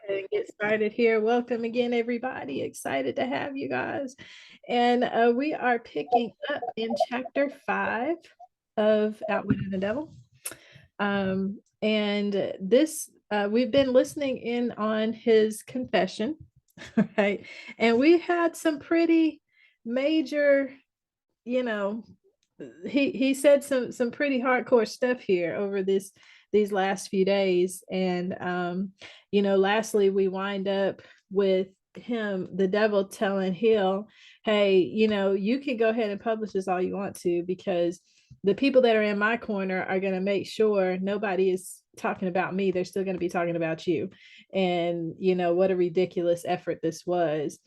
And get started here. Welcome again, everybody. Excited to have you guys. And we are picking up in chapter 5 of Outwitting the Devil. And this, we've been listening in on his confession, right? And we had some pretty major, you know, he said some pretty hardcore stuff here over these last few days. And lastly we wind up with the devil telling Hill, hey, you can go ahead and publish this all you want to, because the people that are in my corner are going to make sure nobody is talking about me. They're still going to be talking about you. And what a ridiculous effort this was.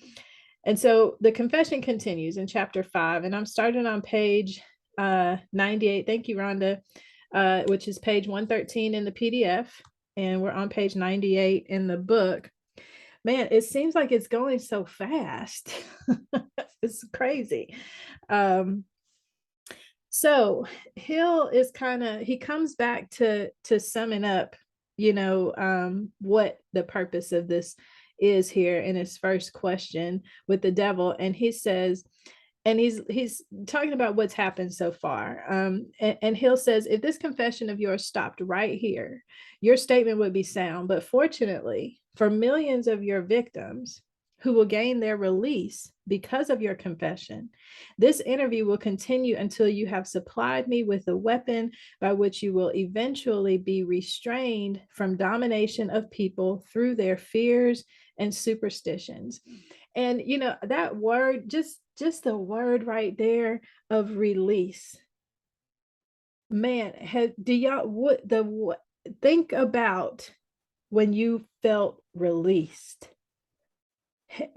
And so the confession continues in chapter 5, and I'm starting on page 98. Thank you, Rhonda. Which is page 113 in the PDF, and we're on page 98 in the book. Man, it seems like it's going so fast. It's crazy. So Hill is he comes back to summing up, what the purpose of this is here in his first question with the devil. And he says, and he's talking about what's happened so far. And Hill says, if this confession of yours stopped right here, your statement would be sound. But fortunately, for millions of your victims who will gain their release because of your confession, this interview will continue until you have supplied me with a weapon by which you will eventually be restrained from domination of people through their fears and superstitions. And that word, just the word right there of release, man. Do y'all think about when you felt released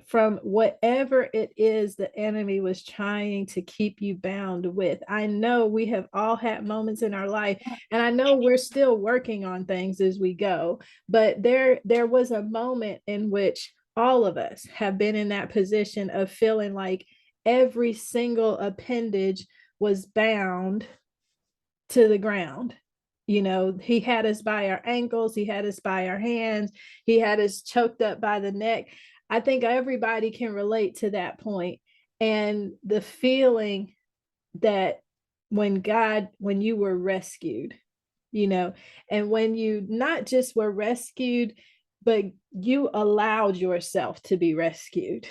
from whatever it is the enemy was trying to keep you bound with? I know we have all had moments in our life, and I know we're still working on things as we go, but there was a moment in which all of us have been in that position of feeling like every single appendage was bound to the ground. He had us by our ankles, he had us by our hands, he had us choked up by the neck. I think everybody can relate to that point. And the feeling that when you were rescued, and when you not just were rescued, but you allowed yourself to be rescued,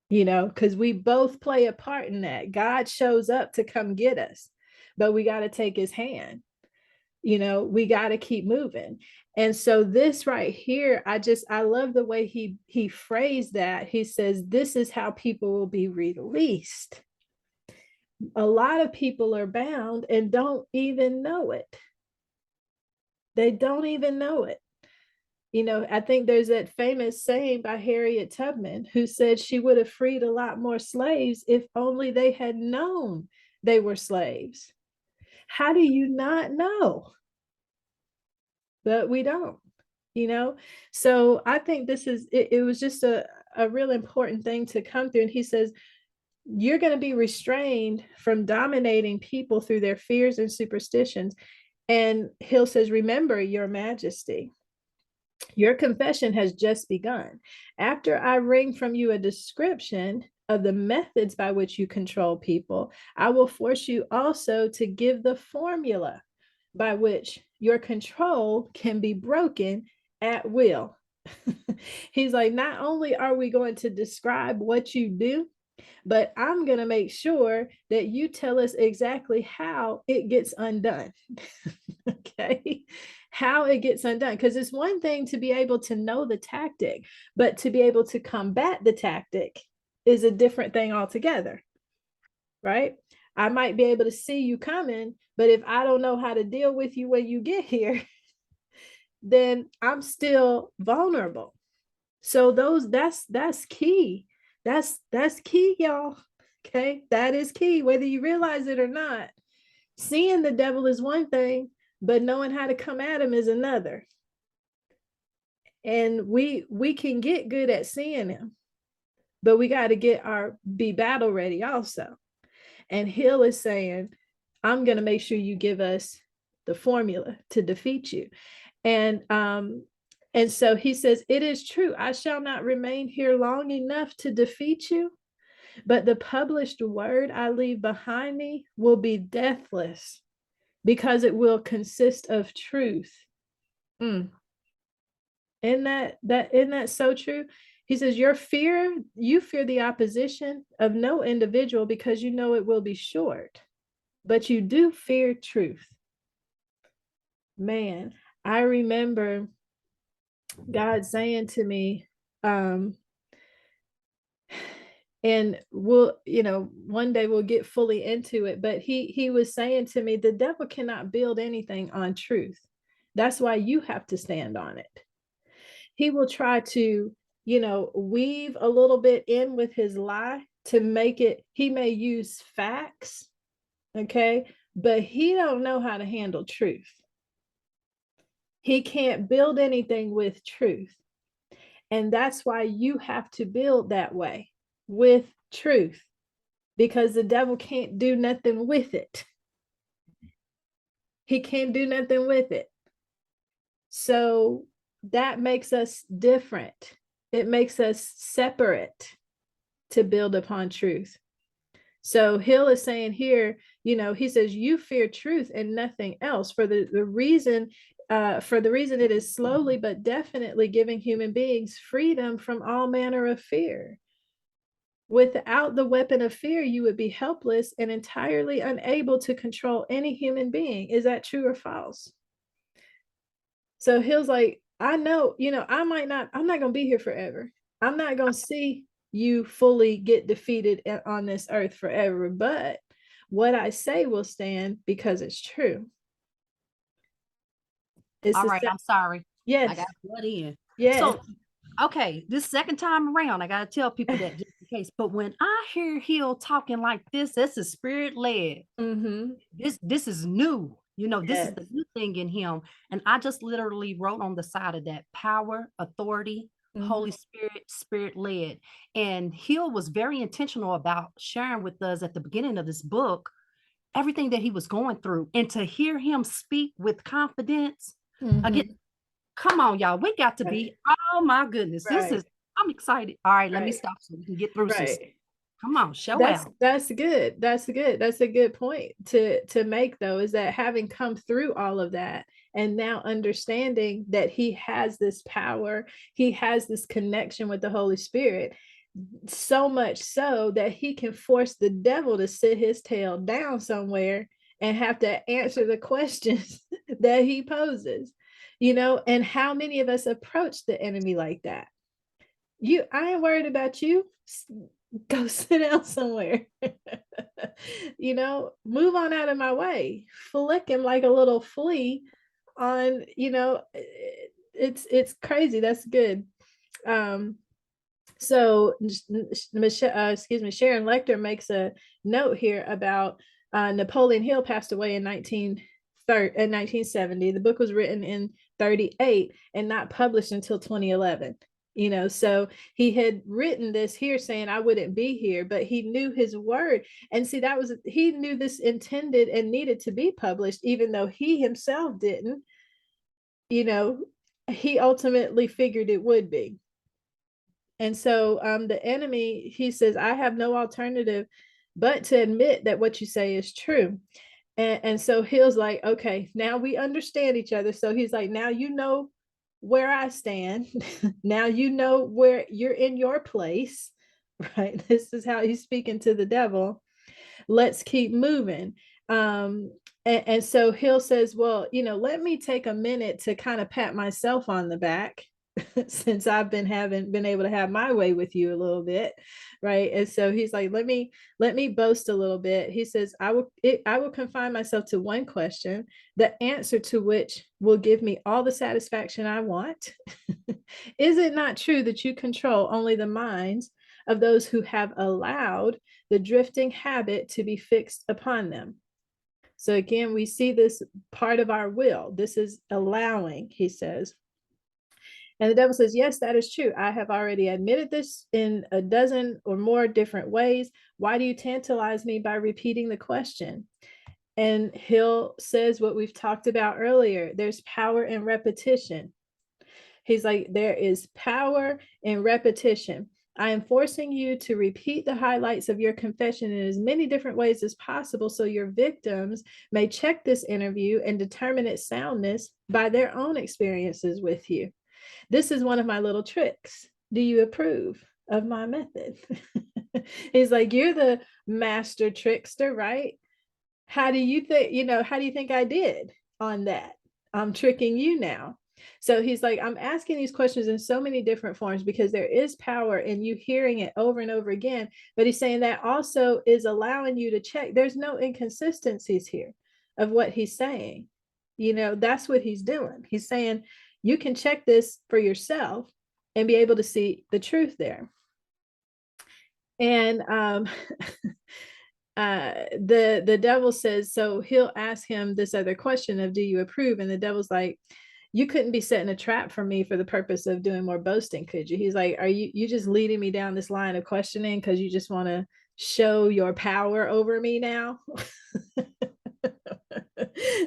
because we both play a part in that. God shows up to come get us, but we got to take his hand. We got to keep moving. And so this right here, I love the way he phrased that. He says, this is how people will be released. A lot of people are bound and don't even know it. They don't even know it. I think there's that famous saying by Harriet Tubman, who said she would have freed a lot more slaves if only they had known they were slaves. How do you not know? But we don't, So I think it was just a real important thing to come through. And he says, you're going to be restrained from dominating people through their fears and superstitions. And Hill says, remember, your majesty, your confession has just begun. After I wring from you a description of the methods by which you control people, I will force you also to give the formula by which your control can be broken at will. He's like, not only are we going to describe what you do, but I'm going to make sure that you tell us exactly how it gets undone. Okay. How it gets undone. Because it's one thing to be able to know the tactic, but to be able to combat the tactic is a different thing altogether. Right? I might be able to see you coming, but if I don't know how to deal with you when you get here, then I'm still vulnerable. So that's key. That's key, y'all. Okay, that is key, whether you realize it or not. Seeing the devil is one thing, but knowing how to come at him is another. And we can get good at seeing him, but we got to be battle ready also. And Hill is saying, I'm going to make sure you give us the formula to defeat you. And And so he says, it is true, I shall not remain here long enough to defeat you, but the published word I leave behind me will be deathless because it will consist of truth. Mm. Isn't that so true? He says, you fear the opposition of no individual because you know it will be short, but you do fear truth. Man, I remember God saying to me, and we'll, one day we'll get fully into it, but he was saying to me, the devil cannot build anything on truth. That's why you have to stand on it. He will try to, weave a little bit in with his lie to make it, he may use facts, okay, but he don't know how to handle truth. He can't build anything with truth. And that's why you have to build that way, with truth, because the devil can't do nothing with it. He can't do nothing with it. So that makes us different. It makes us separate to build upon truth. So Hill is saying here, he says, you fear truth and nothing else for the reason it is slowly but definitely giving human beings freedom from all manner of fear. Without the weapon of fear, you would be helpless and entirely unable to control any human being. Is that true or false? So Hill's like, I know, I'm not going to be here forever. I'm not going to see you fully get defeated on this earth forever, but what I say will stand because it's true. All right, I'm sorry. Yes. I got blood in. Yes. So, okay, this second time around, I got to tell people that just in case. But when I hear Hill talking like this is spirit led. Mm-hmm. This is new. This Yes. is the new thing in him. And I just literally wrote on the side of that power, authority, Holy Spirit, spirit led. And Hill was very intentional about sharing with us at the beginning of this book everything that he was going through. And to hear him speak with confidence, again, come on, y'all. We got to be, oh my goodness. I'm excited. All right, let me stop so we can get through this. Come on, show out. That's good. That's a good point to make, though, is that having come through all of that and now understanding that he has this power, he has this connection with the Holy Spirit, so much so that he can force the devil to sit his tail down somewhere and have to answer the questions that he poses, and how many of us approach the enemy like that? I ain't worried about you. Go sit down somewhere. Move on out of my way. Flick him like a little flea on, it's crazy. That's good. So Sharon Lecter makes a note here about Napoleon Hill passed away in 1970. The book was written in 38 and not published until 2011. So he had written this here saying I wouldn't be here, but he knew his word. And see, he knew this intended and needed to be published, even though he himself didn't. He ultimately figured it would be. And so the enemy, he says, I have no alternative but to admit that what you say is true. And so Hill's like, okay, now we understand each other. So he's like, now you know where I stand. Now you know where you're in your place, right? This is how he's speaking to the devil. Let's keep moving. And so Hill says, well, let me take a minute to kind of pat myself on the back since I've been able to have my way with you a little bit, right? And so he's like, let me boast a little bit. He says, I will confine myself to one question, the answer to which will give me all the satisfaction I want. Is it not true that you control only the minds of those who have allowed the drifting habit to be fixed upon them? So again, we see this part of our will. This is allowing, he says. And the devil says, yes, that is true. I have already admitted this in a dozen or more different ways. Why do you tantalize me by repeating the question? And Hill says what we've talked about earlier. There's power in repetition. He's like, there is power in repetition. I am forcing you to repeat the highlights of your confession in as many different ways as possible so your victims may check this interview and determine its soundness by their own experiences with you. This is one of my little tricks. Do you approve of my method? He's like, you're the master trickster, right? How do you think, how do you think I did on that? I'm tricking you now. So he's like, I'm asking these questions in so many different forms because there is power in you hearing it over and over again. But he's saying that also is allowing you to check. There's no inconsistencies here of what he's saying. That's what he's doing. He's saying you can check this for yourself and be able to see the truth there. And the devil says, so he'll ask him this other question of, do you approve? And the devil's like, you couldn't be setting a trap for me for the purpose of doing more boasting, could you? He's like, are you just leading me down this line of questioning because you just want to show your power over me now?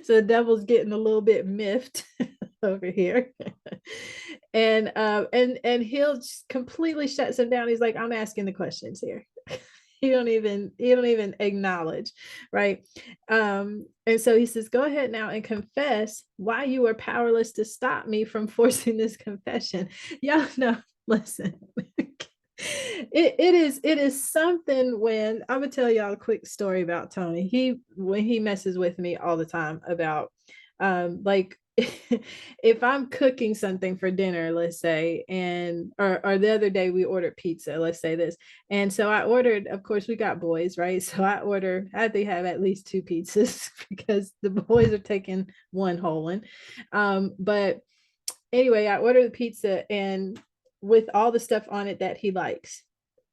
So the devil's getting a little bit miffed over here. And he'll just completely shuts him down. He's like, I'm asking the questions here. You don't even acknowledge, right? And so he says, go ahead now and confess why you were powerless to stop me from forcing this confession. Y'all know, listen. It is something when I'm gonna tell y'all a quick story about Tony. When he messes with me all the time about like if I'm cooking something for dinner, let's say, and or the other day we ordered pizza, let's say this. And so I ordered, of course, we got boys, right? So I had to have at least 2 pizzas because the boys are taking one whole one. But anyway, I ordered the pizza and with all the stuff on it that he likes.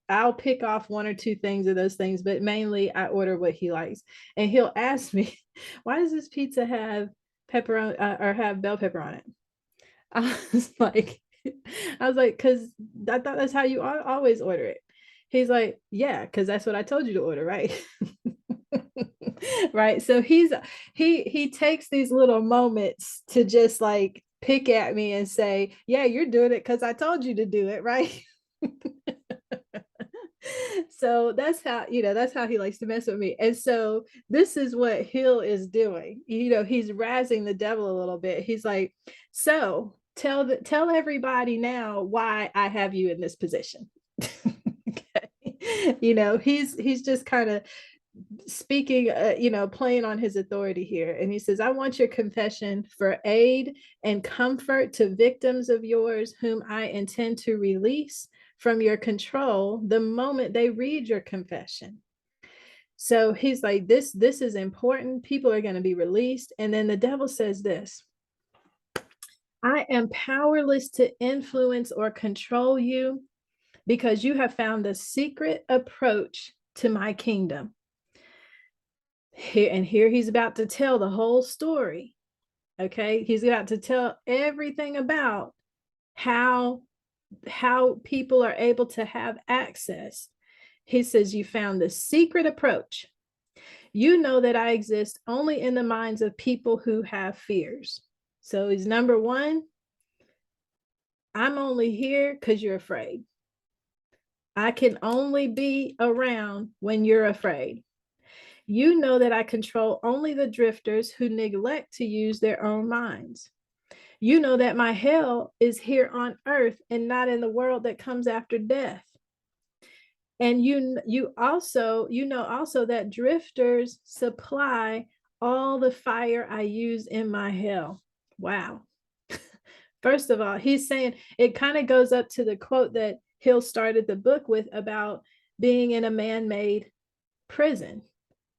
I'll pick off 1 or 2 things of those things, but mainly I order what he likes. And he'll ask me, why does this pizza have pepperoni or have bell pepper on it? I was like, because I thought that's how you always order it. He's like, yeah, because that's what I told you to order, right? Right. So he takes these little moments to just like pick at me and say, yeah, you're doing it because I told you to do it, right? So that's how he likes to mess with me. And so this is what Hill is doing. He's razzing the devil a little bit. He's like, so tell everybody now why I have you in this position. Okay. He's just kind of speaking, playing on his authority here. And he says, I want your confession for aid and comfort to victims of yours whom I intend to release from your control the moment they read your confession. So he's like, this is important. People are going to be released. And then the devil says this, I am powerless to influence or control you because you have found the secret approach to my kingdom. Here he's about to tell the whole story. Okay, he's about to tell everything about how people are able to have access. He says, you found the secret approach. You know that I exist only in the minds of people who have fears. So he's number one, I'm only here because you're afraid. I can only be around when you're afraid. You know that I control only the drifters who neglect to use their own minds. You know that my hell is here on earth and not in the world that comes after death. And you know also that drifters supply all the fire I use in my hell. Wow. First of all, he's saying it kind of goes up to the quote that Hill started the book with about being in a man-made prison,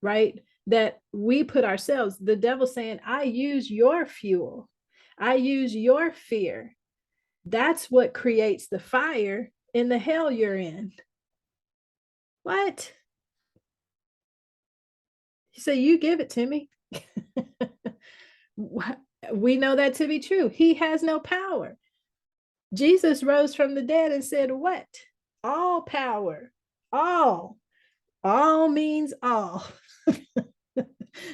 right? That we put ourselves, the devil saying, I use your fuel. I use your fear. That's what creates the fire in the hell you're in. What? So you give it to me. We know that to be true. He has no power. Jesus rose from the dead and said, what? All power. All means all.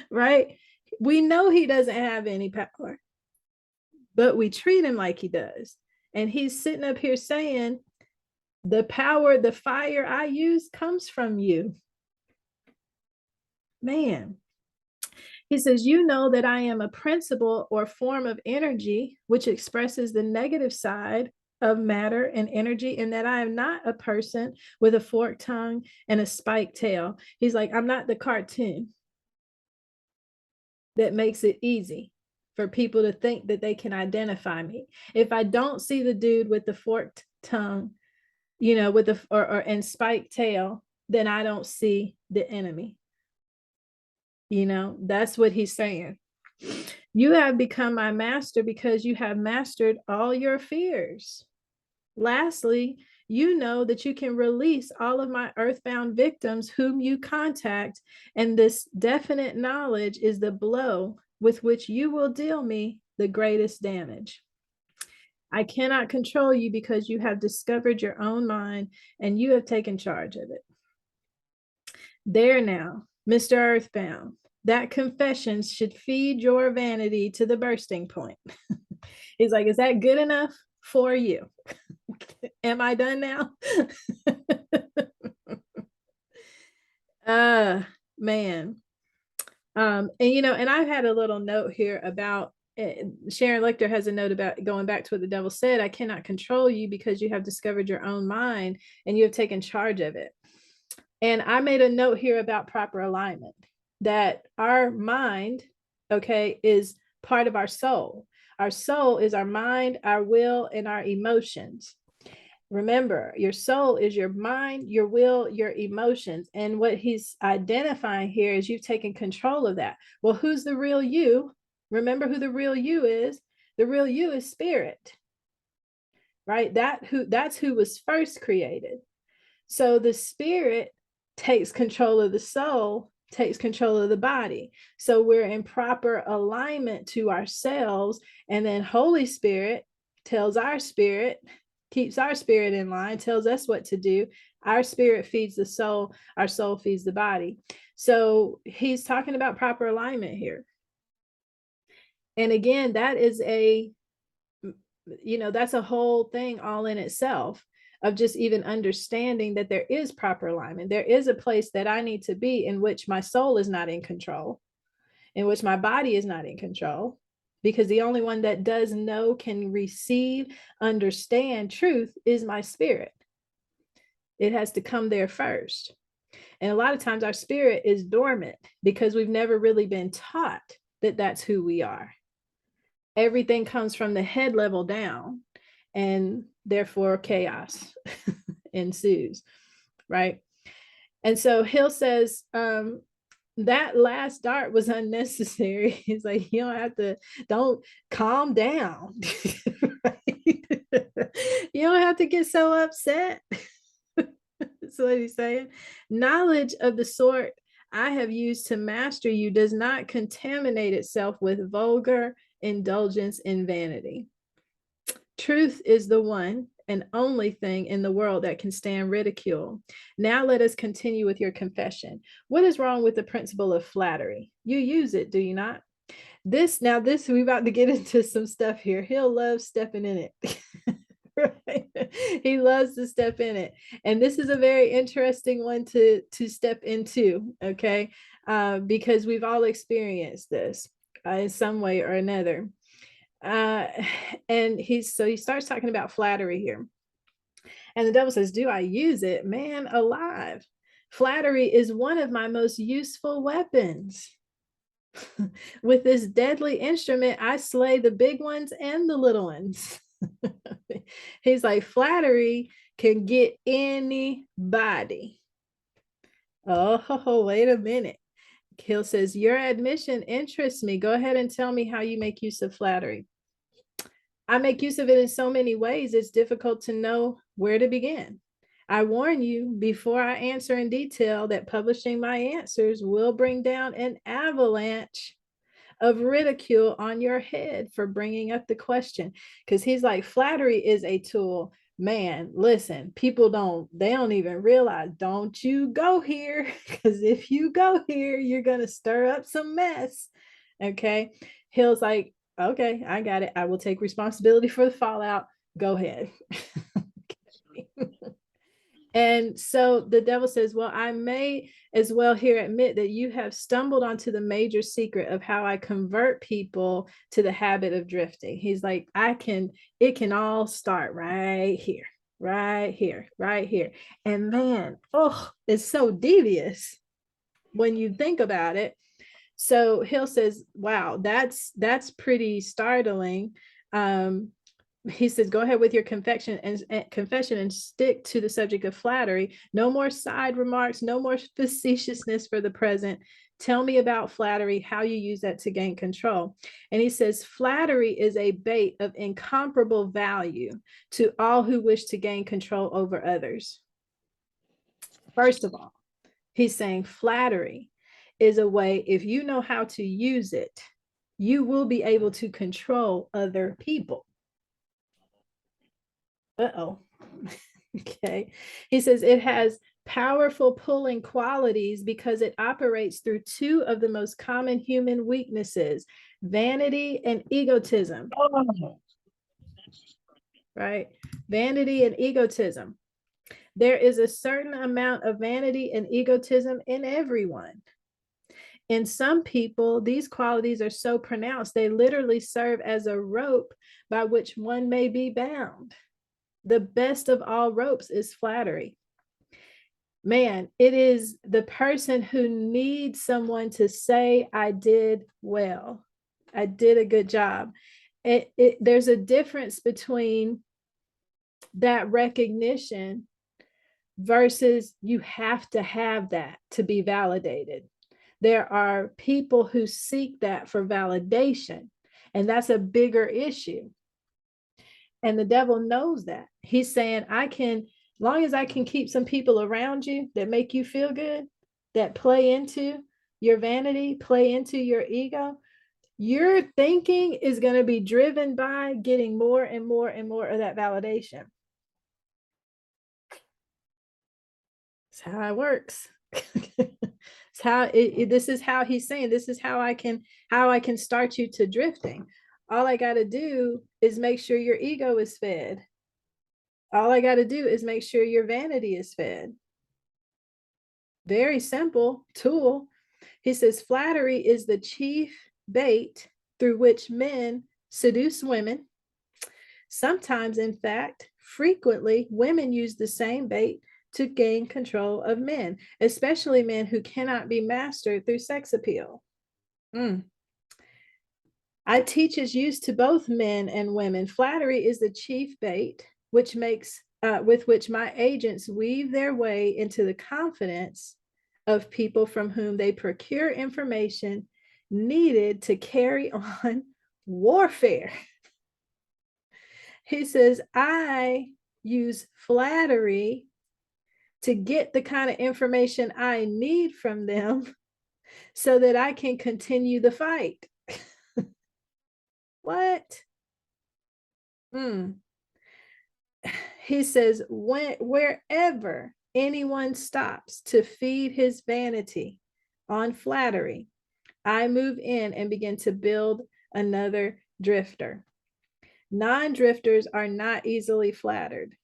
Right? We know he doesn't have any power, but we treat him like he does. And he's sitting up here saying, the power, the fire I use comes from you. Man. He says, you know that I am a principle or form of energy, which expresses the negative side of matter and energy, and that I am not a person with a forked tongue and a spiked tail. He's like, I'm not the cartoon that makes it easy for people to think that they can identify me. If I don't see the dude with the forked tongue, with the or and spiked tail, then I don't see the enemy. That's what he's saying. You have become my master because you have mastered all your fears. Lastly, you know that you can release all of my earthbound victims whom you contact, and this definite knowledge is the blow with which you will deal me the greatest damage. I cannot control you because you have discovered your own mind and you have taken charge of it. There now, Mr. Earthbound, that confession should feed your vanity to the bursting point. He's like, is that good enough for you? Am I done now? Man. And I've had a little note here about Sharon Lecter has a note about going back to what the devil said. I cannot control you because you have discovered your own mind and you have taken charge of it. And I made a note here about proper alignment, that our mind, okay, is part of our soul. Our soul is our mind, our will, and our emotions. Remember, your soul is your mind, your will, your emotions. And what he's identifying here is you've taken control of that. Well, who's the real you? Remember who the real you is. The real you is spirit, right? That's who was first created. So the spirit takes control of the soul, takes control of the body. So we're in proper alignment to ourselves. And then Holy Spirit tells our spirit, keeps our spirit in line, tells us what to do. Our spirit feeds the soul, our soul feeds the body. So he's talking about proper alignment here. And again, that is that's a whole thing all in itself, of just even understanding that there is proper alignment. There is a place that I need to be in which my soul is not in control, in which my body is not in control, because the only one that does know, can receive, understand truth is my spirit. It has to come there first. And a lot of times our spirit is dormant because we've never really been taught that that's who we are. Everything comes from the head level down, and therefore chaos ensues, right? And so Hill says, that last dart was unnecessary. He's like, don't calm down. Right? You don't have to get so upset. That's what he's saying. Knowledge of the sort I have used to master you does not contaminate itself with vulgar indulgence in vanity. Truth is the one and only thing in the world that can stand ridicule. Now let us continue with your confession. What is wrong with the principle of flattery? You use it, do you not? We're about to get into some stuff here. He'll love stepping in it. Right? He loves to step in it. And this is a very interesting one to step into, okay? Because we've all experienced this in some way or another. And he starts talking about flattery here. And the devil says, do I use it? Man alive. Flattery is one of my most useful weapons. With this deadly instrument, I slay the big ones and the little ones. He's like, flattery can get anybody. Oh, wait a minute. Hill says, your admission interests me. Go ahead and tell me how you make use of flattery. I make use of it in so many ways, it's difficult to know where to begin. I warn you before I answer in detail that publishing my answers will bring down an avalanche of ridicule on your head for bringing up the question. Because he's like, flattery is a tool. Man, listen, they don't even realize, don't you go here, because if you go here, you're going to stir up some mess. Okay. Hill's like, okay, I got it. I will take responsibility for the fallout. Go ahead. And so the devil says, well, I may as well here admit that you have stumbled onto the major secret of how I convert people to the habit of drifting. He's like, it can all start right here, right here, right here. And man, oh, it's so devious when you think about it. So Hill says, wow, that's pretty startling. He says, go ahead with your confession and stick to the subject of flattery. No more side remarks, no more facetiousness for the present. Tell me about flattery, how you use that to gain control. And he says, flattery is a bait of incomparable value to all who wish to gain control over others. First of all, he's saying flattery is a way, if you know how to use it, you will be able to control other people. Uh-oh. Okay. He says it has powerful pulling qualities because it operates through two of the most common human weaknesses, vanity and egotism. Oh. Right? Vanity and egotism. There is a certain amount of vanity and egotism in everyone. In some people, these qualities are so pronounced, they literally serve as a rope by which one may be bound. The best of all ropes is flattery. Man, it is the person who needs someone to say, I did well. I did a good job. There's a difference between that recognition versus you have to have that to be validated. There are people who seek that for validation, and that's a bigger issue. And the devil knows that. He's saying, I can, long as I can keep some people around you that make you feel good, that play into your vanity, play into your ego, your thinking is going to be driven by getting more and more and more of that validation. It's how it works. It's how this is how he's saying, this is how I can start you to drifting. All I got to do is make sure your ego is fed. All I got to do is make sure your vanity is fed. Very simple tool. He says flattery is the chief bait through which men seduce women. Sometimes, in fact, frequently, women use the same bait to gain control of men, especially men who cannot be mastered through sex appeal. I teach its use to both men and women. Flattery is the chief bait, which makes with which my agents weave their way into the confidence of people from whom they procure information needed to carry on warfare. He says, I use flattery to get the kind of information I need from them so that I can continue the fight. What? He says, wherever anyone stops to feed his vanity on flattery, I move in and begin to build another drifter. Non-drifters are not easily flattered.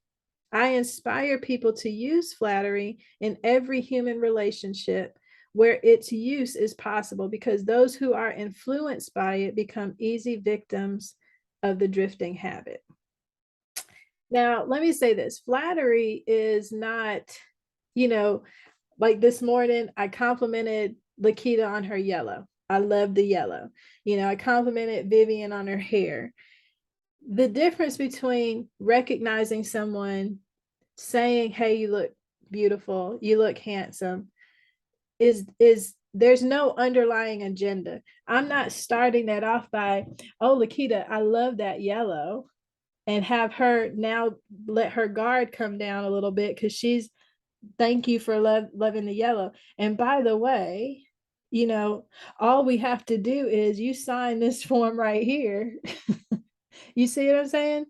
I inspire people to use flattery in every human relationship where its use is possible, because those who are influenced by it become easy victims of the drifting habit. Now, let me say this, flattery is not, like this morning, I complimented Lakita on her yellow. I love the yellow. I complimented Vivian on her hair. The difference between recognizing someone saying, hey, you look beautiful, you look handsome, is there's no underlying agenda. I'm not starting that off by, oh, Lakita, I love that yellow, and have her now let her guard come down a little bit because she's, thank you for loving the yellow. And by the way, all we have to do is you sign this form right here. You see what I'm saying?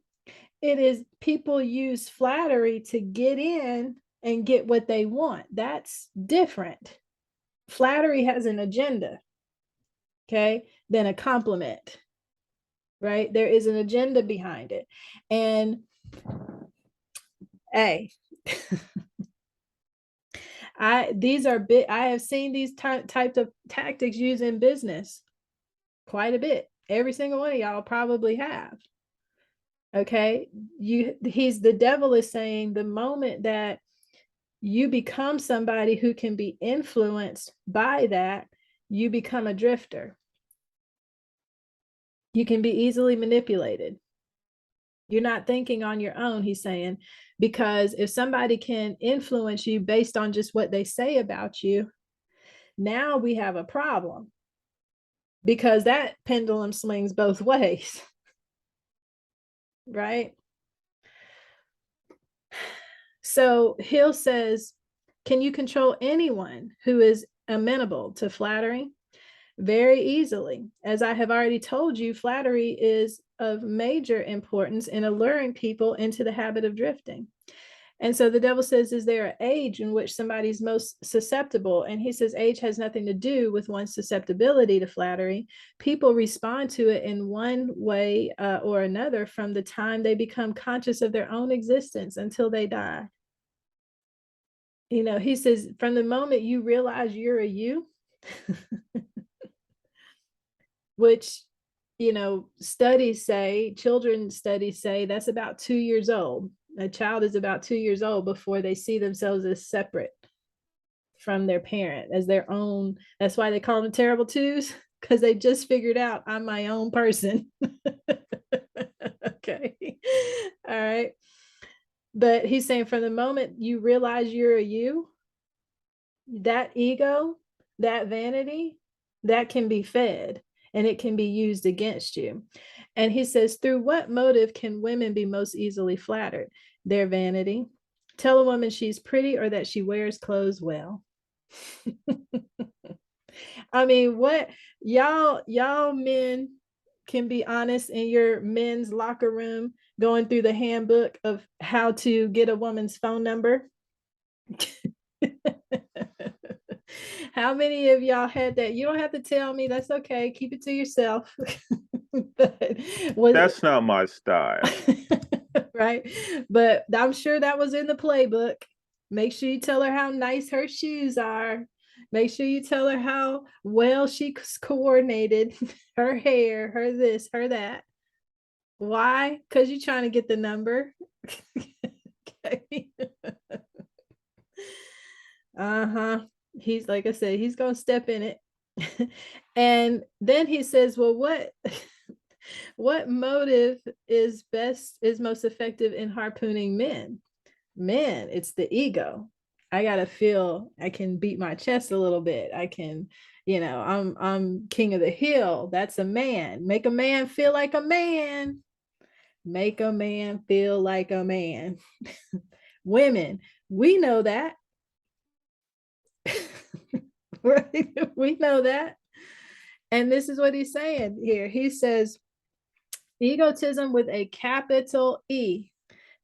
It is, people use flattery to get in and get what they want. That's different. Flattery has an agenda, okay, than a compliment. right? There is an agenda behind it. And hey, I have seen these types of tactics used in business quite a bit. Every single one of y'all probably have. Okay. The devil is saying the moment that you become somebody who can be influenced by that, you become a drifter. You can be easily manipulated. You're not thinking on your own, he's saying, because if somebody can influence you based on just what they say about you, now we have a problem, because that pendulum swings both ways, right? So Hill says, can you control anyone who is amenable to flattery? Very easily. As I have already told you, flattery is of major importance in alluring people into the habit of drifting. And so the devil says, is there an age in which somebody's most susceptible? And he says, age has nothing to do with one's susceptibility to flattery. People respond to it in one way or another from the time they become conscious of their own existence until they die. You know, he says, from the moment you realize you're a you, which, you know, children studies say that's about 2 years old. A child is about 2 years old before they see themselves as separate from their parent, as their own. That's why they call them terrible twos, because they just figured out I'm my own person. Okay. All right. But he's saying from the moment you realize you're a you, that ego, that vanity, that can be fed and it can be used against you. And he says, through what motive can women be most easily flattered? Their vanity. Tell a woman she's pretty or that she wears clothes well. I mean, what y'all men can be honest in your men's locker room going through the handbook of how to get a woman's phone number. How many of y'all had that? You don't have to tell me. That's okay. Keep it to yourself. But That's not my style. right? But I'm sure that was in the playbook. Make sure you tell her how nice her shoes are. Make sure you tell her how well she's coordinated, her hair, her this, her that. Why? Because you're trying to get the number. Okay. Uh-huh. He's, like I said, he's gonna step in it. And then he says, well, what motive is most effective in harpooning men? Men, it's the ego. I gotta feel I can beat my chest a little bit. I can, I'm king of the hill. That's a man. Make a man feel like a man. Make a man feel like a man. Women, we know that. Right? We know that. And this is what he's saying here. He says, egotism with a capital E.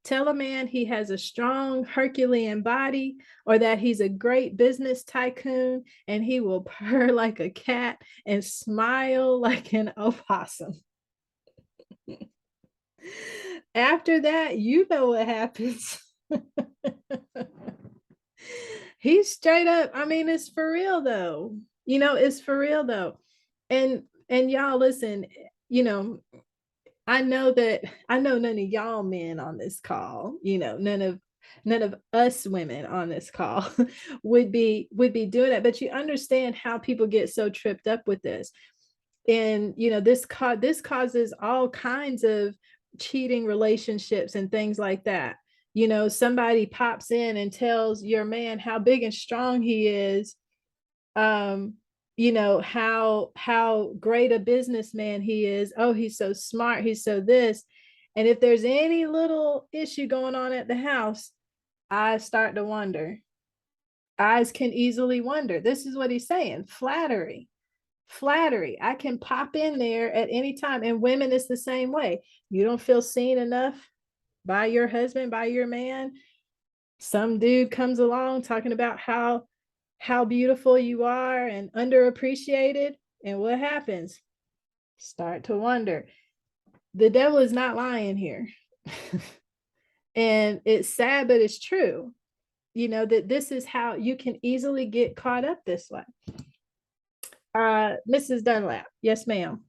Tell a man he has a strong Herculean body or that he's a great business tycoon and he will purr like a cat and smile like an opossum. After that, you know what happens. He's straight up. I mean, it's for real though. It's for real though. And y'all listen, I know none of y'all men on this call, none of us women on this call would be doing that, but you understand how people get so tripped up with this. And this causes all kinds of cheating relationships and things like that. Somebody pops in and tells your man how big and strong he is, how great a businessman he is. Oh, he's so smart, he's so this. And if there's any little issue going on at the house, eyes start to wonder. Eyes can easily wonder. This is what he's saying. Flattery. I can pop in there at any time. And women, it's the same way. You don't feel seen enough by your husband, by your man. Some dude comes along talking about how beautiful you are and underappreciated. And what happens? Start to wonder. The devil is not lying here. And it's sad, but it's true, that this is how you can easily get caught up this way. Mrs. Dunlap. Yes, ma'am.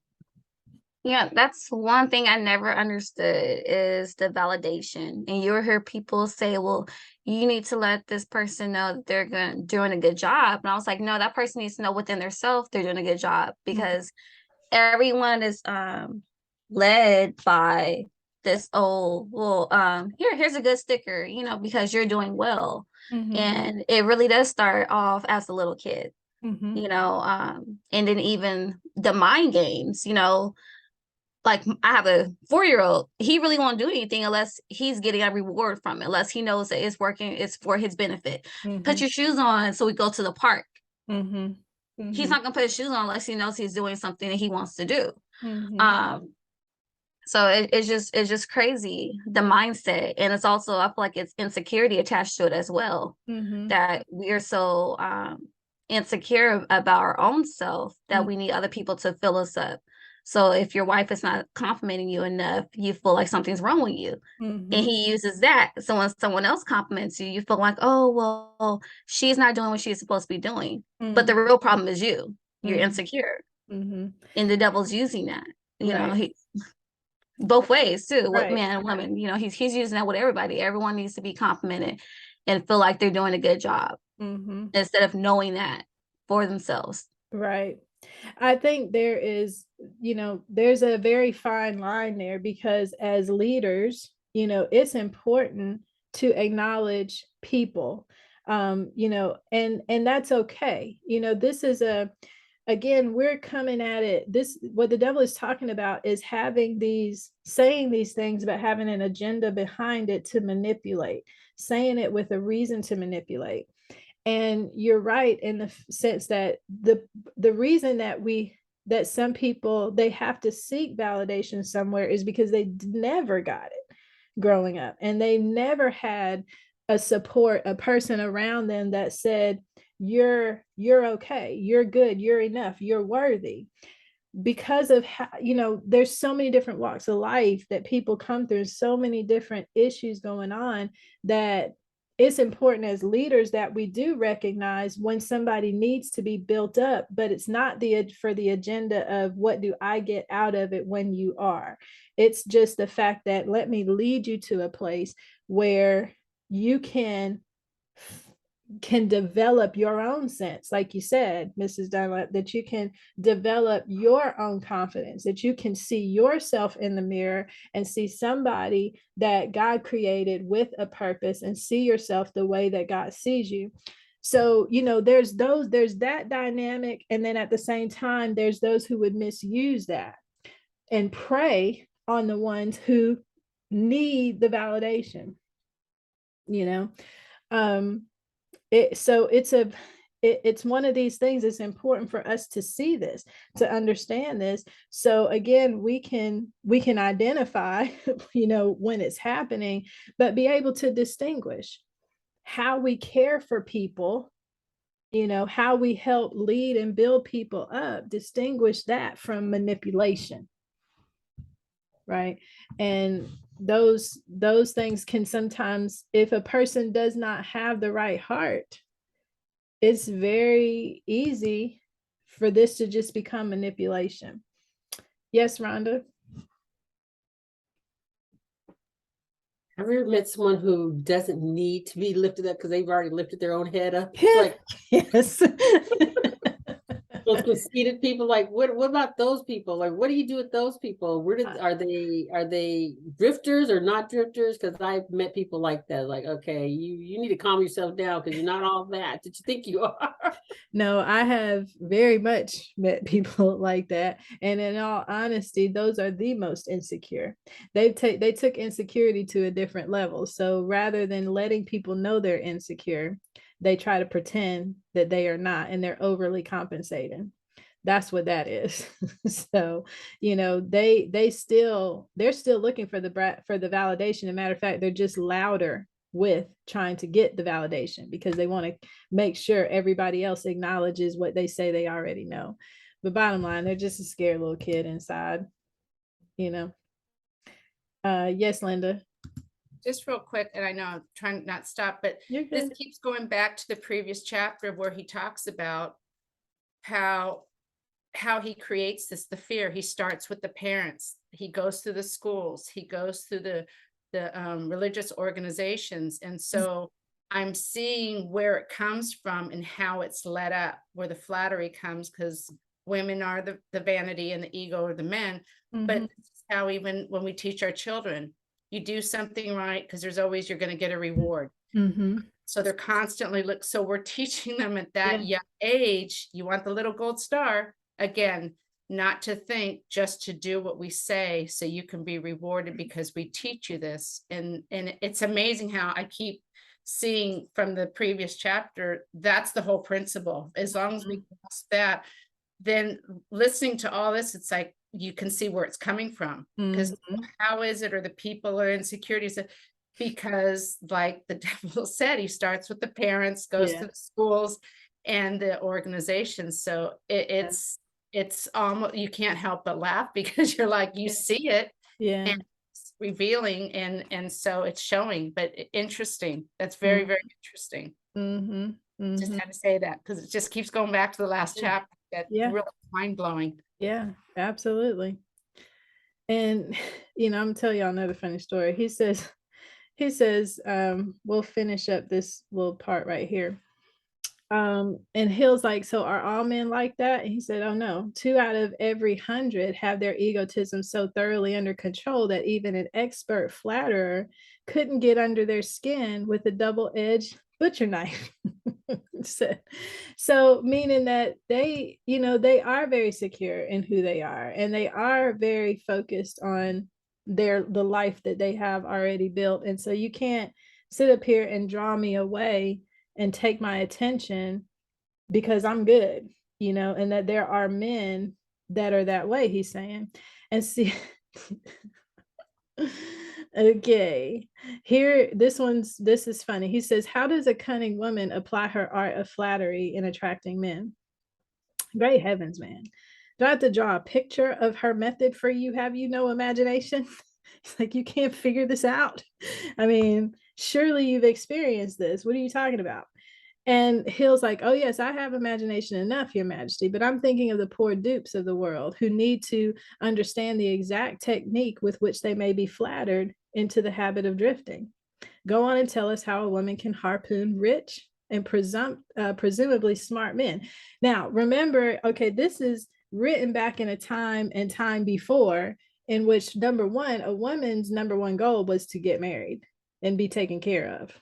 Yeah, that's one thing I never understood is the validation. And you'll hear people say, well, you need to let this person know that they're doing a good job. And I was like, no, that person needs to know within themselves they're doing a good job, because everyone is led by this old, well, here's a good sticker, because you're doing well. And it really does start off as a little kid, and then even the mind games, like I have a 4-year-old, he really won't do anything unless he's getting a reward from it, unless he knows that it's working, it's for his benefit. Put your shoes on so we go to the park. He's not gonna put his shoes on unless he knows he's doing something that he wants to do. So it's just crazy, the mindset. And it's also, I feel like it's insecurity attached to it as well, that we are so insecure about our own self that we need other people to fill us up. So if your wife is not complimenting you enough, you feel like something's wrong with you. And he uses that. So when someone else compliments you, you feel like, oh, well, she's not doing what she's supposed to be doing. But the real problem is you. You're insecure. And the devil's using that. He both ways too, with man and woman. He's using that with everybody. Everyone needs to be complimented and feel like they're doing a good job instead of knowing that for themselves. Right. I think there is, there's a very fine line there, because as leaders, it's important to acknowledge people, and that's okay. This is again, we're coming at it. What the devil is talking about is saying these things, but having an agenda behind it to manipulate, saying it with a reason to manipulate. And you're right in the sense that the reason that some people, they have to seek validation somewhere is because they never got it growing up, and they never had a person around them that said, you're okay, you're good, you're enough, you're worthy. Because of how, there's so many different walks of life that people come through, so many different issues going on, that it's important as leaders that we do recognize when somebody needs to be built up, but it's not for the agenda of what do I get out of it when you are. It's just the fact that let me lead you to a place where you can develop your own sense, like you said, Mrs. Dunlap, that you can develop your own confidence, that you can see yourself in the mirror and see somebody that God created with a purpose, and see yourself the way that God sees you. So, there's that dynamic. And then at the same time, there's those who would misuse that and prey on the ones who need the validation, it's one of these things. It's important for us to see this, to understand this. So again, we can identify, when it's happening, but be able to distinguish how we care for people, how we help lead and build people up, distinguish that from manipulation. Right. And those things can sometimes, if a person does not have the right heart, it's very easy for this to just become manipulation. Yes, Rhonda. Have you ever met someone who doesn't need to be lifted up because they've already lifted their own head up? It's like, yes. those conceited people, like what about those people? Like, what do you do with those people? Are they drifters or not drifters? Because I've met people like that. Like, okay, you need to calm yourself down because you're not all that you think you are. No, I have very much met people like that, and in all honesty, those are the most insecure. They took insecurity to a different level. So rather than letting people know they're insecure, they try to pretend that they are not, and they're overly compensating. That's what that is. So, they're still looking for the validation. As a matter of fact, they're just louder with trying to get the validation because they want to make sure everybody else acknowledges what they say they already know. But bottom line, they're just a scared little kid inside, Yes, Linda. Just real quick, and I know I'm trying not to stop, but You're this good. keeps going back to the previous chapter where he talks about how he creates the fear. He starts with the parents, he goes through the schools, he goes through the religious organizations. And so I'm seeing where it comes from and how it's led up, where the flattery comes, because women are the vanity and the ego are the men. But this is how, even when we teach our children, you do something right because there's always, you're going to get a reward. So they're constantly so we're teaching them at that young age, you want the little gold star, again, not to think, just to do what we say so you can be rewarded because we teach you this. And it's amazing how I keep seeing from the previous chapter, that's the whole principle. As long as we grasp that, then listening to all this, it's like you can see where it's coming from. Because how is it, or the people are insecurities, because like the devil said, he starts with the parents, goes to the schools and the organizations. So it's almost, you can't help but laugh because you're like, you see it, and it's revealing, and so it's showing. But interesting, that's very, very interesting. Just had to say that because it just keeps going back to the last chapter. That really mind-blowing. Yeah, absolutely. And I'm gonna tell y'all another funny story. He says, we'll finish up this little part right here. And Hill's like, so are all men like that? And he said, oh no, 2 out of every 100 have their egotism so thoroughly under control that even an expert flatterer couldn't get under their skin with a double-edged butcher knife. So meaning that they are very secure in who they are, and they are very focused on the life that they have already built. And so you can't sit up here and draw me away and take my attention because I'm good, and that there are men that are that way, he's saying. And see, okay, here, this is funny. He says, how does a cunning woman apply her art of flattery in attracting men? Great heavens, man. Do I have to draw a picture of her method for you? Have you no imagination? It's like, you can't figure this out. I mean, surely you've experienced this. What are you talking about? And Hill's like, oh yes, I have imagination enough, Your Majesty, but I'm thinking of the poor dupes of the world who need to understand the exact technique with which they may be flattered into the habit of drifting. Go on and tell us how a woman can harpoon rich and presumably smart men. Now, remember, okay, this is written back in a time before, in which, number one, a woman's number one goal was to get married and be taken care of.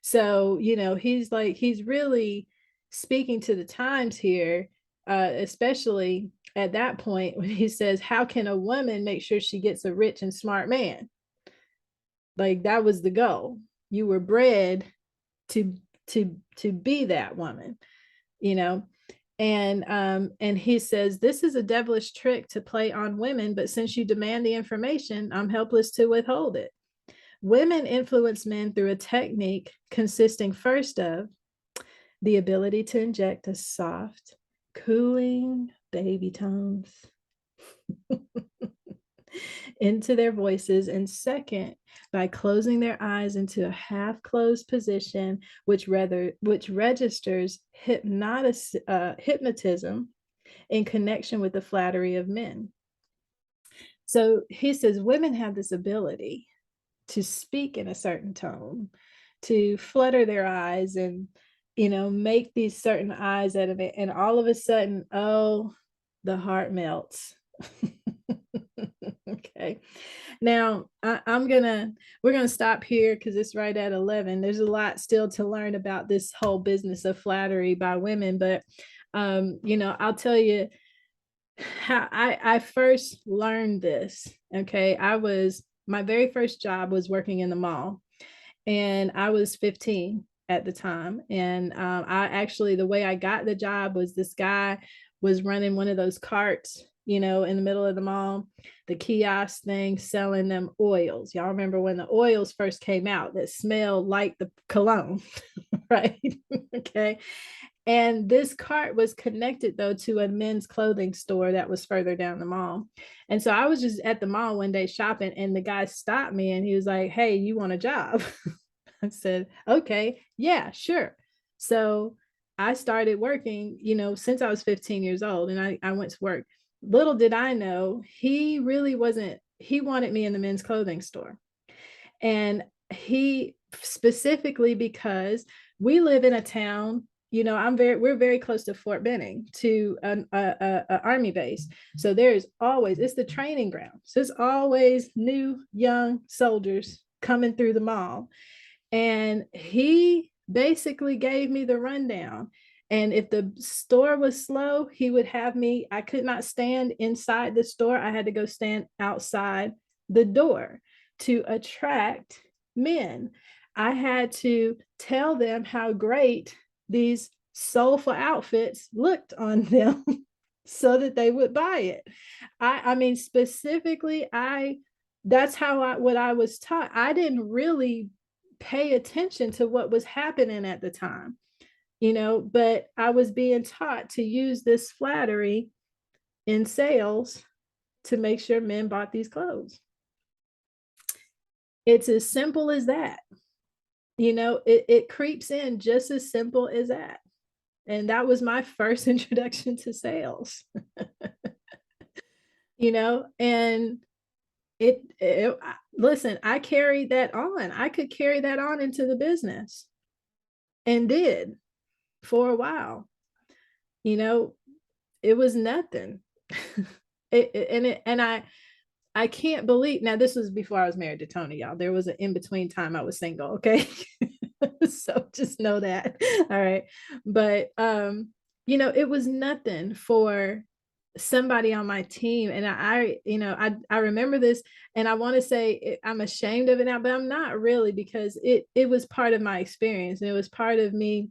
So, he's really speaking to the times here, especially at that point when he says, how can a woman make sure she gets a rich and smart man? Like, that was the goal. You were bred to be that woman, and he says, this is a devilish trick to play on women, but since you demand the information, I'm helpless to withhold it. Women influence men through a technique consisting first of the ability to inject a soft, cooling baby tones into their voices, and second, by closing their eyes into a half-closed position, which registers hypnotism in connection with the flattery of men. So he says women have this ability to speak in a certain tone, to flutter their eyes and, make these certain eyes out of it. And all of a sudden, oh, the heart melts. Okay. Now we're going to stop here because it's right at 11. There's a lot still to learn about this whole business of flattery by women. But, I'll tell you how I first learned this. Okay. My very first job was working in the mall, and I was 15 at the time. And the way I got the job was, this guy was running one of those carts, in the middle of the mall, the kiosk thing, selling them oils. Y'all remember when the oils first came out that smelled like the cologne, right? Okay. And this cart was connected though to a men's clothing store that was further down the mall. And so I was just at the mall one day shopping, and the guy stopped me and he was like, "Hey, you want a job?" I said, "Okay, yeah, sure." So I started working, since I was 15 years old, and I went to work. Little did I know, he really wasn't, he wanted me in the men's clothing store. And he specifically, because we live in a town, we're very close to Fort Benning, to a army base. So there's always, it's the training ground. So it's always new young soldiers coming through the mall. And he basically gave me the rundown. And if the store was slow, he would have me, I could not stand inside the store. I had to go stand outside the door to attract men. I had to tell them how great these soulful outfits looked on them so that they would buy it. I mean, specifically, that's how what I was taught. I didn't really pay attention to what was happening at the time, but I was being taught to use this flattery in sales to make sure men bought these clothes. It's as simple as that. It creeps in just as simple as that. And that was my first introduction to sales. And listen, I carried that on. I could carry that on into the business, and did for a while. It was nothing. I can't believe, now this was before I was married to Tony, y'all. There was an in-between time I was single, okay? So just know that. All right. But it was nothing for somebody on my team. And I remember this, and I want to say I'm ashamed of it now, but I'm not really, because it was part of my experience, and it was part of me.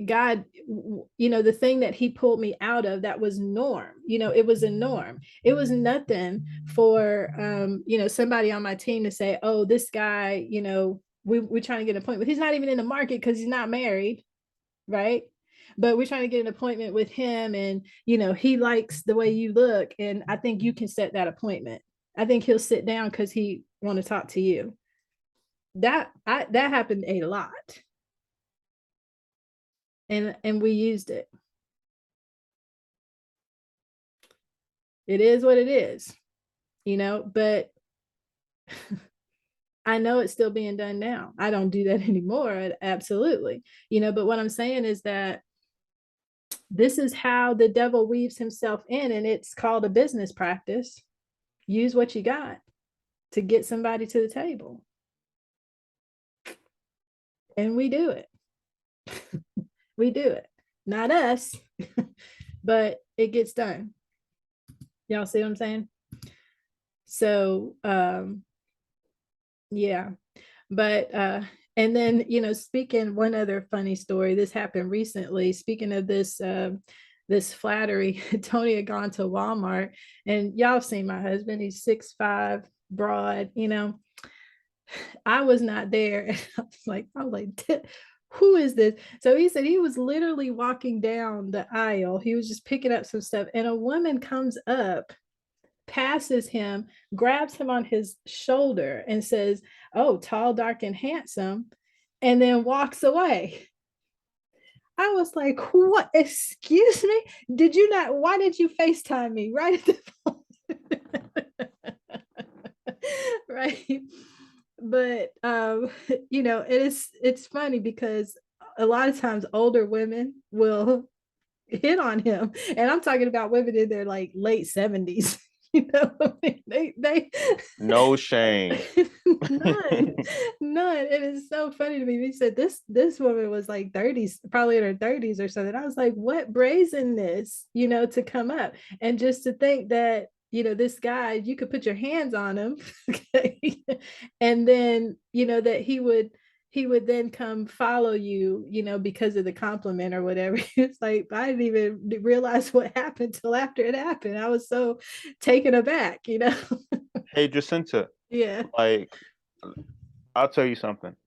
God, the thing that he pulled me out of, that was norm. It was a norm. It was nothing for somebody on my team to say, "Oh, this guy, we're trying to get an appointment. He's not even in the market because he's not married, right? But we're trying to get an appointment with him, and he likes the way you look, and I think you can set that appointment. I think he'll sit down because he want to talk to you." That happened a lot. And we used it. It is what it is, but I know it's still being done now. I don't do that anymore, absolutely. But what I'm saying is that this is how the devil weaves himself in, and it's called a business practice. Use what you got to get somebody to the table. And we do it. We do it. Not us, but it gets done. Y'all see what I'm saying? So, yeah. But, and then, speaking, one other funny story, this happened recently. Speaking of this, this flattery, Tony had gone to Walmart, and y'all have seen my husband. He's 6'5", broad, I was not there. I was like, who is this? So he said he was literally walking down the aisle. He was just picking up some stuff, and a woman comes up, passes him, grabs him on his shoulder, and says, "Oh, tall, dark, and handsome," and then walks away. I was like, "What? Excuse me? Did you not? Why did you FaceTime me right at the phone?" Right. But it's funny, because a lot of times older women will hit on him, and I'm talking about women in their like late 70s. They No shame. none. It is so funny to me. He said this woman was like 30s, probably in her 30s or something. I was like, what brazenness, to come up, and just to think that this guy, you could put your hands on him, okay, and then that he would then come follow you, because of the compliment or whatever. It's like, I didn't even realize what happened till after it happened. I was so taken aback. Hey, Jacinta, Yeah. like, I'll tell you something.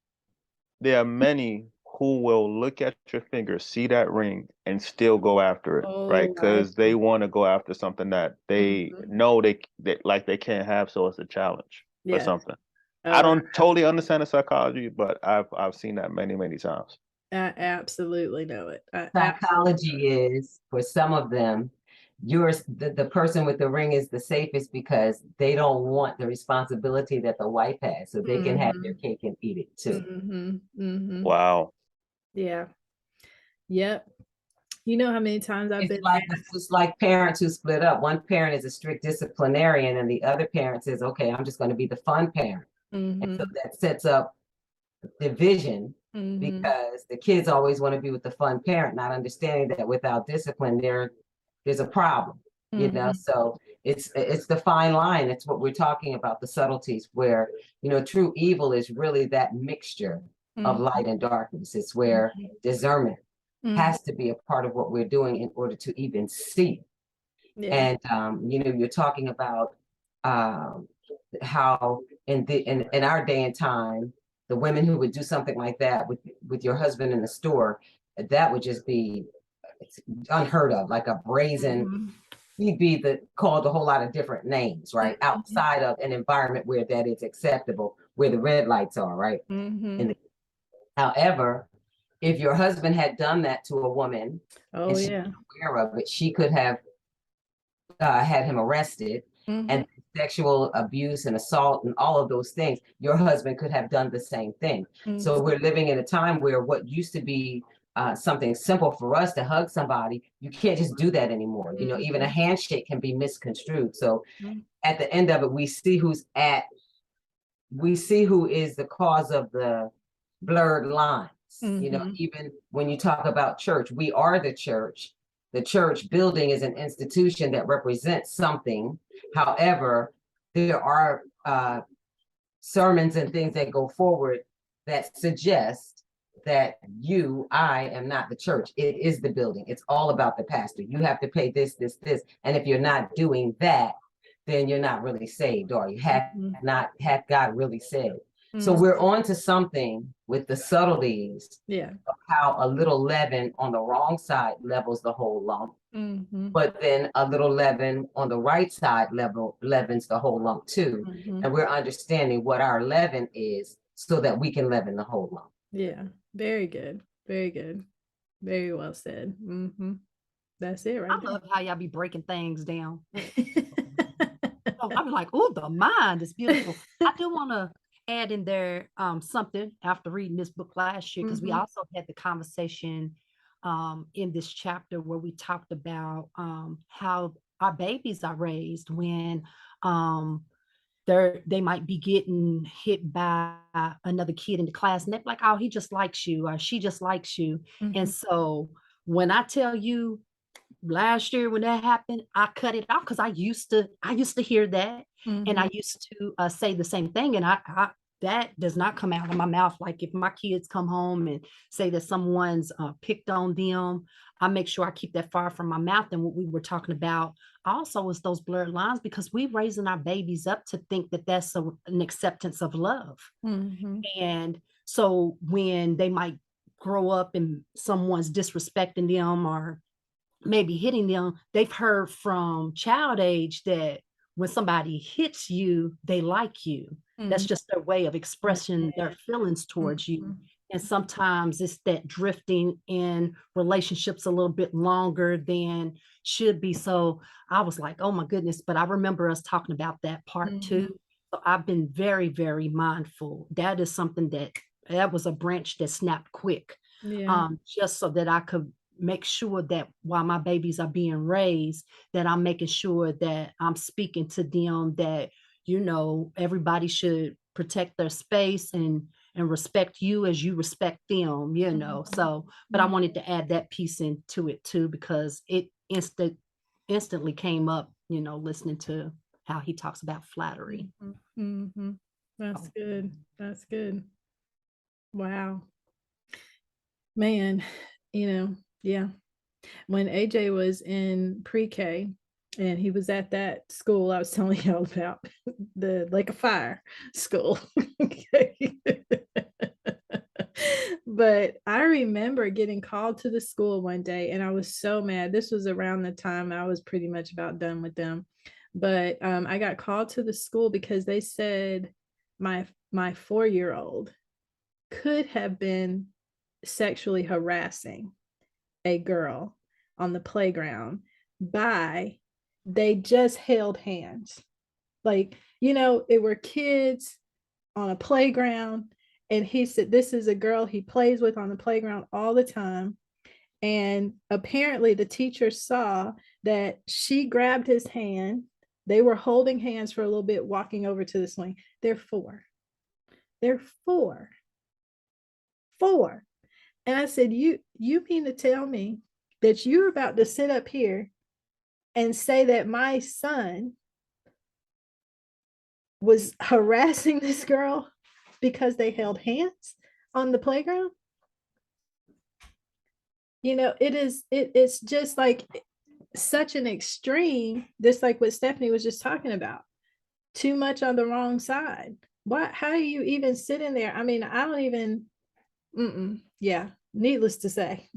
There are many who will look at your finger, see that ring, and still go after it, right? Oh, Because they want to go after something that they Mhm. know they can't have, so it's a challenge or Yeah. something. I Oh, don't totally understand the psychology, but I've seen that many, many times. I absolutely know it. I absolutely know Psychology it. is for some of them, the person with the ring is the safest because they don't want the responsibility that the wife has, so they can have their Mhm. cake and eat it too. Mhm. Mhm. Wow. Yeah. Yep. You know how many times I've been It's like parents who split up. One parent is a strict disciplinarian, and the other parent says, "Okay, I'm just going to be the fun parent." And so Mhm. that sets up division Mhm. because the kids always want to be with the fun parent, not understanding that without discipline, there's a problem. Mhm. So it's the fine line. It's what we're talking about, the subtleties where true evil is really that mixture of Mhm. light and darkness. It's where discernment Mhm. has to be a part of what we're doing in order to even see. Yeah. And you're talking about um, how in our day and time, the women who would do something like that with your husband in the store, that would just be unheard of, like a brazen. Mhm. He'd be called a whole lot of different names, right? Mhm. Outside of an environment where that is acceptable, where the red lights are, right? Mhm. However, if your husband had done that to a woman Oh, and she yeah. was aware of it, she could have had him arrested, Mhm. and sexual abuse and assault and all of those things, your husband could have done the same thing. So Mhm. we're living in a time where what used to be something simple for us to hug somebody, you can't just do that anymore. Even a handshake can be misconstrued. So Mhm. at the end of it, we see who is the cause of the blurred lines. Mhm. Even when you talk about church, we are the church. The church building is an institution that represents something. However, there are sermons and things that go forward that suggest that I am not the church. It is the building. It's all about the pastor. You have to pay this, this, this. And if you're not doing that, then you're not really saved, or you have Mhm. not had God really said. So Mhm. we're on to something with the subtleties Yeah. of how a little leaven on the wrong side levels the whole lump, Mhm. but then a little leaven on the right side leavens the whole lump too. Mhm. And we're understanding what our leaven is so that we can leaven the whole lump. Yeah. Very good. Very good. Very well said. Mhm. That's it I right there. love how y'all be breaking things down. Oh, I'm like, oh, the mind is beautiful. I do want to add in there something after reading this book last year, because we Mhm. also had the conversation in this chapter where we talked about how our babies are raised when um, they might be getting hit by another kid in the class, and they're like, oh, he just likes you or she just likes you. And Mhm. so when I tell you last year when that happened, I cut it off because I used to hear that, and I Mhm. used to say the same thing, and I that does not come out of my mouth. Like if my kids come home and say that someone's picked on them, I make sure I keep that far from my mouth. And what we were talking about also is those blurred lines, because we're raising our babies up to think that that's an acceptance of love. Mhm. And so when they might grow up and someone's disrespecting them or maybe hitting them, they've heard from child age that when somebody hits you, they like you. That's Mhm. just their way of expressing their Yeah. feelings towards you. Mhm. And sometimes it's that drifting in relationships a little bit longer than should be. So I was like, oh my goodness. But I remember us talking about that part Mhm. too. So I've been very, very mindful. That is something that was a branch that snapped quick, Yeah. just so that I could make sure that while my babies are being raised, that I'm making sure that I'm speaking to them that, everybody should protect their space and respect you as you respect them. Mhm. So, but I wanted to add that piece into it too, because it instantly came up, listening to how he talks about flattery. Mhm. Mhm. That's So, good. That's good. Wow. Man, yeah. When AJ was in pre-K and he was at that school I was telling you all about, the Lake of Fire school. Okay. But I remember getting called to the school one day and I was so mad. This was around the time I was pretty much about done with them. But I got called to the school because they said my 4-year-old could have been sexually harassing a girl on the playground by they just held hands. Like, it were kids on a playground. And he said, this is a girl he plays with on the playground all the time. And apparently the teacher saw that she grabbed his hand. They were holding hands for a little bit, walking over to the swing. They're 4. They're 4. 4. And I said, you mean to tell me that you're about to sit up here and say that my son was harassing this girl because they held hands on the playground? It's just like such an extreme, just like what Stephanie was just talking about. Too much on the wrong side. How do you even sit in there? I mean, I don't even, yeah, needless to say.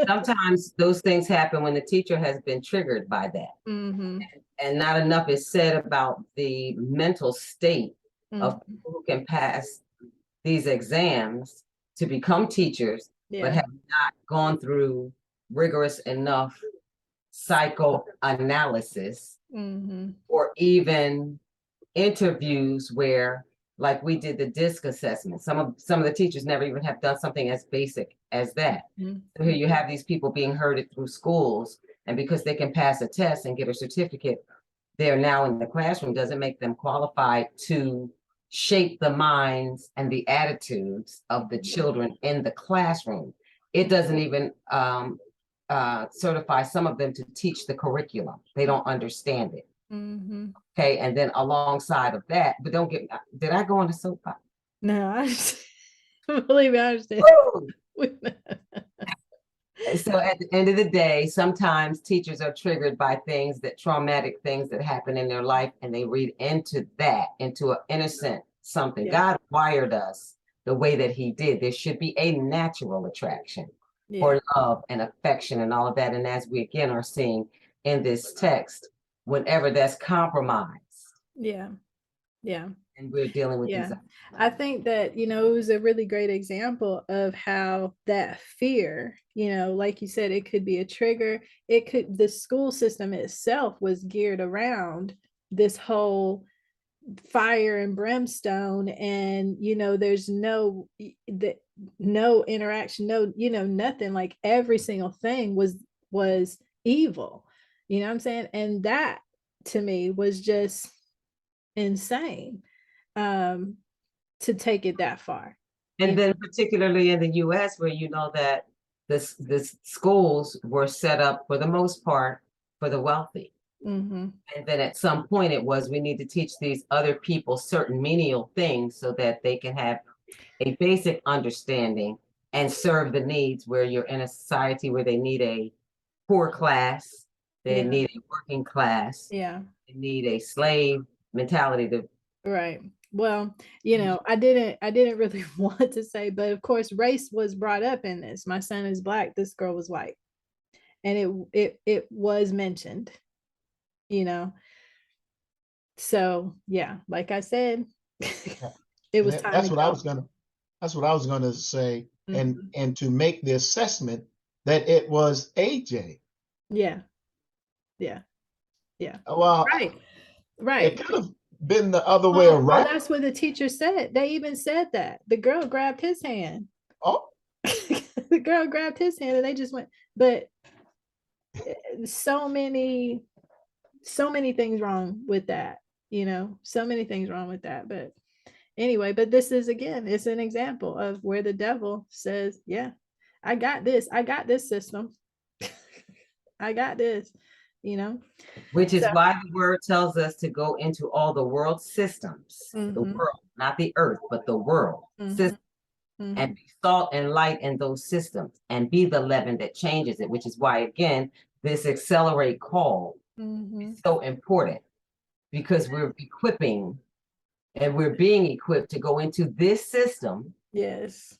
Sometimes those things happen when the teacher has been triggered by that. Mm-hmm. And not enough is said about the mental state of Mm-hmm. people who can pass these exams to become teachers, but have not gone through rigorous enough psychoanalysis or even interviews where, like we did the DISC assessment. Some of the teachers never even have done something as basic as that. So here you have these people being herded through schools, and because they can pass a test and get a certificate, they're now in the classroom, doesn't make them qualified to shape the minds and the attitudes of the children in the classroom. It doesn't even certify some of them to teach the curriculum. They don't understand it. Okay, and then alongside of that, but don't get, did I go on the soapbox? No, I just believe I understand. So at the end of the day, sometimes teachers are triggered by traumatic things that happen in their life, and they read into that, into an innocent something. God wired us the way that he did. There should be a natural attraction for love and affection and all of that. And as we again are seeing in this text, whenever that's compromised. Yeah. And we're dealing with these. I think that, it was a really great example of how that fear, like you said, it could be a trigger. The school system itself was geared around this whole fire and brimstone, and there's no interaction, nothing. Like every single thing was evil. You know what I'm saying? And that to me was just insane, to take it that far. And then particularly in the US, where that this schools were set up for the most part for the wealthy. And then at some point it was, we need to teach these other people certain menial things so that they can have a basic understanding and serve the needs, where you're in a society where they need a poor class, they need a working class, they need a slave mentality to. Right. Well, I didn't really want to say, but of course race was brought up in this. My son is Black, this girl was white. And it was mentioned, So yeah, like I said, it was time. That's what I was gonna say. And to make the assessment that it was AJ. Yeah. Well, right. It could have been the other way around. Well, that's what the teacher said. They even said that the girl grabbed his hand. Oh. The girl grabbed his hand and they just went, but so many things wrong with that, so many things wrong with that. But anyway, but this is, again, it's an example of where the devil says, yeah, I got this system. I got this, Which is why the word tells us to go into all the world systems, the world, not the earth, but the world system, and be salt and light in those systems and be the leaven that changes it, which is why, again, this accelerate call is so important, because we're equipping and we're being equipped to go into this system. Yes.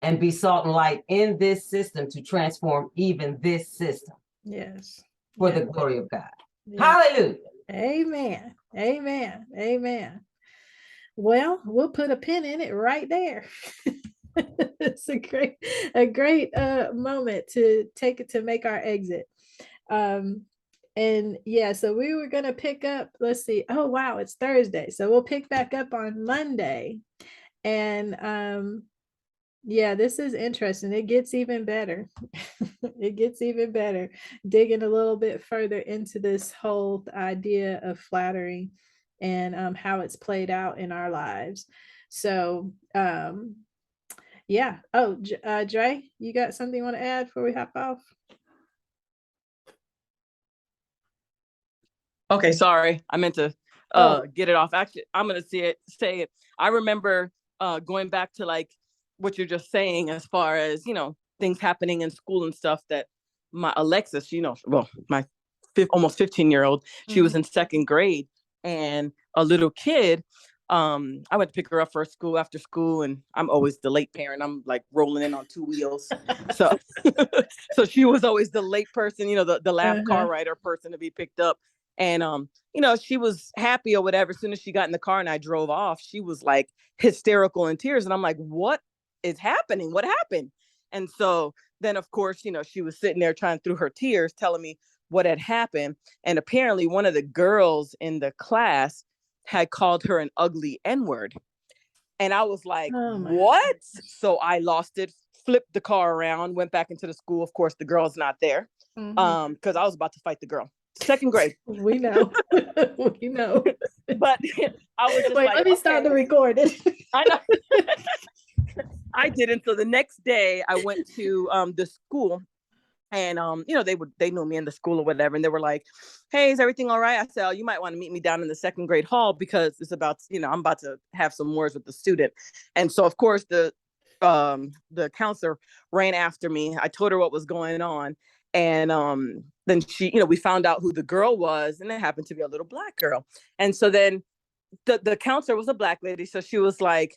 and be salt and light in this system to transform even this system Yes. for Yeah. the glory of God. Yeah. Hallelujah. Amen. Amen. Amen. Well, we'll put a pin in it right there. It's a great moment to take it to make our exit. And yeah, so we were gonna pick up, let's see. Oh wow, it's Thursday. So we'll pick back up on Monday. And yeah, this is interesting. It gets even better. It gets even better. Digging a little bit further into this whole idea of flattery and how it's played out in our lives. So yeah. Oh, Dre, you got something you want to add before we hop off? Okay, sorry. I meant to get it off. Actually, I'm gonna say it. I remember going back to like what you're just saying as far as, things happening in school and stuff, that my Alexis, my almost 15-year-old, she was in second grade, and a little kid, I went to pick her up for school after school, and I'm always the late parent. I'm like rolling in on two wheels. So so she was always the late person, the last car rider person to be picked up. And she was happy or whatever. As soon as she got in the car and I drove off, she was like hysterical in tears. And I'm like, what is happening? What happened? And so then, of course, she was sitting there trying through her tears, telling me what had happened. And apparently one of the girls in the class had called her an ugly N-word. And I was like, what? So I lost it, flipped the car around, went back into the school. Of course, the girl's not there because I was about to fight the girl. Second grade. We know. We know. But I was just wait, like, let me start the recording. I know. I didn't. So the next day I went to the school, and they knew me in the school or whatever, and they were like, hey, is everything all right? I said, oh, you might want to meet me down in the second grade hall because it's about, I'm about to have some words with the student. And so of course the counselor ran after me. I told her what was going on. And then she, we found out who the girl was, and it happened to be a little Black girl. And so then the counselor was a Black lady. So she was like,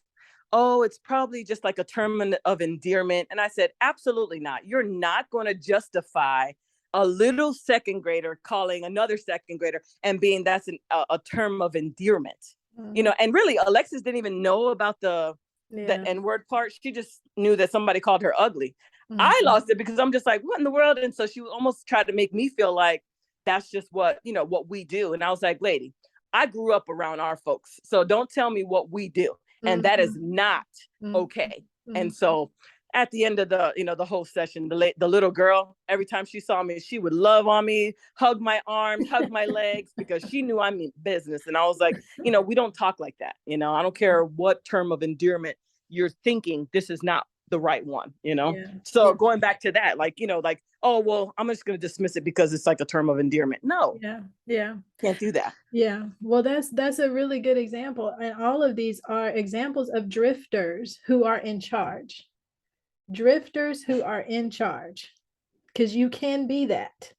oh, it's probably just like a term of endearment. And I said, absolutely not. You're not going to justify a little second grader calling another second grader and being that's a term of endearment. And really Alexis didn't even know about the N-word part. She just knew that somebody called her ugly. I lost it because I'm just like, what in the world? And so she almost tried to make me feel like that's just what we do. And I was like, lady, I grew up around our folks, so don't tell me what we do. And that is not okay. And so at the end of the whole session, the little girl, every time she saw me, she would love on me, hug my arms, hug my legs, because she knew I mean business. And I was like, we don't talk like that. I don't care what term of endearment you're thinking, this is not the right one, So going back to that, like, oh, well, I'm just going to dismiss it because it's like a term of endearment. No. Yeah. Can't do that. Yeah. Well, that's a really good example. And all of these are examples of drifters who are in charge. Drifters who are in charge. Because you can be that.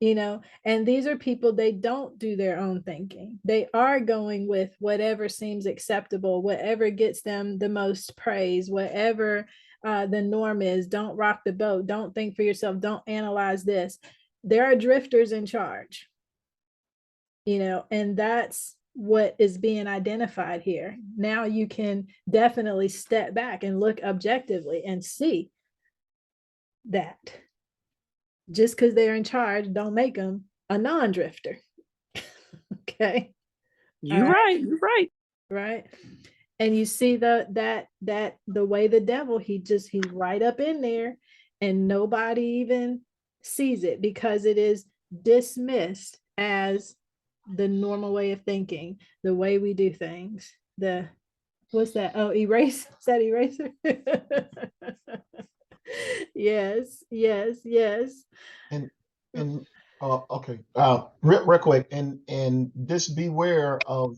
And these are people, they don't do their own thinking. They are going with whatever seems acceptable, whatever gets them the most praise, whatever the norm is. Don't rock the boat. Don't think for yourself. Don't analyze this. There are drifters in charge, and that's what is being identified here. Now you can definitely step back and look objectively and see that just because they're in charge don't make them a non-drifter. Okay. You're right. Right. And you see that the way the devil, he's right up in there and nobody even sees it because it is dismissed as the normal way of thinking, the way we do things. What's that? Oh, erase. Is that eraser? Yes. And okay. Real quick, and just beware of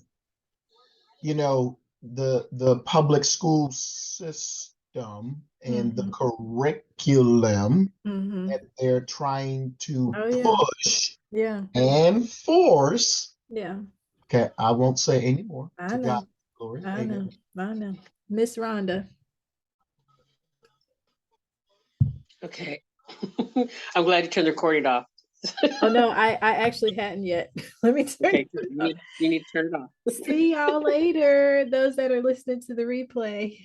the public school system and the curriculum that they're trying to push and force. Yeah. Okay, I won't say anymore. I To know. God glory. I Amen. know. Miss Rhonda. Okay. I'm glad you turned the recording off. Oh no, I actually hadn't yet. Let me turn Okay, it good. off. You need to turn it off. See y'all later, those that are listening to the replay.